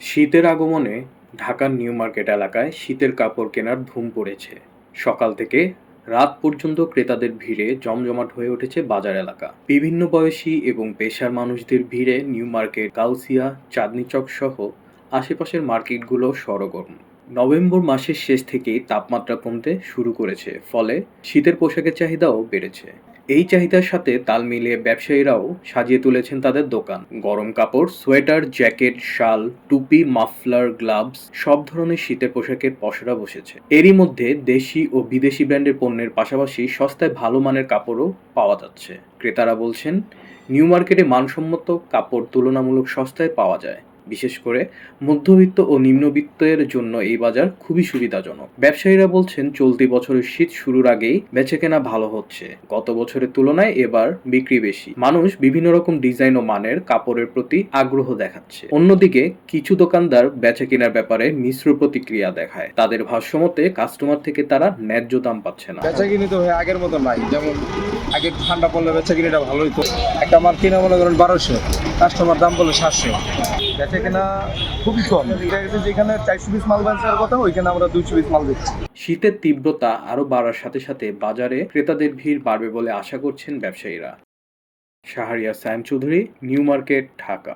শীতের আগমনে ঢাকার নিউ মার্কেট এলাকায় শীতের কাপড় কেনার ধুম পড়েছে। সকাল থেকে রাত পর্যন্ত ক্রেতাদের ভিড়ে জমজমাট হয়ে উঠেছে বাজার এলাকা। বিভিন্ন বয়সী এবং পেশার মানুষদের ভিড়ে নিউ মার্কেট, গাউসিয়া, চাঁদনী চক সহ আশেপাশের মার্কেটগুলো সরগরম। নভেম্বর মাসের শেষ থেকেই তাপমাত্রা কমতে শুরু করেছে, ফলে শীতের পোশাকের চাহিদাও বেড়েছে। এই চাহিদার সাথে তাল মিলিয়ে ব্যবসায়ীরাও সাজিয়ে তুলেছেন তাদের দোকান। গরম কাপড়, সোয়েটার, জ্যাকেট, শাল, টুপি, মাফলার, গ্লাভস সব ধরনের শীতের পোশাকের পসরা বসেছে। এরই মধ্যে দেশি ও বিদেশি ব্র্যান্ডের পণ্যের পাশাপাশি সস্তায় ভালো মানের কাপড়ও পাওয়া যাচ্ছে। ক্রেতারা বলছেন, নিউ মার্কেটে মানসম্মত কাপড় তুলনামূলক সস্তায় পাওয়া যায়। বিশেষ করে মধ্যবিত্ত ও নিম্নবিত্তের জন্য এই বাজার খুবই সুবিধাজনক। ব্যবসায়ীরা বলছেন, চলতি বছরের শীত শুরুর আগেই বেচাকেনা ভালো হচ্ছে। গত বছরের তুলনায় এবার বিক্রি বেশি। মানুষ বিভিন্ন রকম ডিজাইন ও মানের কাপড়ের প্রতি আগ্রহ দেখাচ্ছে। অন্যদিকে কিছু দোকানদার বেচাকেনার ব্যাপারে মিশ্র প্রতিক্রিয়া দেখায়। তাদের ভাষ্যমতে কাস্টমার থেকে তারা ন্যায্য দাম পাচ্ছে না। বেচাকিনি তো ভাই আগের মতো নাই। যেমন আগে ঠান্ডা পড়লে বেচাকিনিটা ভালো হইতো। একটা মাল কিনা মনে করেন 1200, কাস্টমার দাম বলে 700। বেচাকেনা খুবই কম। দেখা গেছে যেখানে 400 পিস মাল বেচার কথা ওইখানে আমরা 200 পিস মাল বেচছি। শীতের তীব্রতা আরও বাড়ার সাথে সাথে বাজারে ক্রেতাদের ভিড় বাড়বে বলে আশা করছেন ব্যবসায়ীরা। Shahriar Sayem Chowdhury, new market, Dhaka.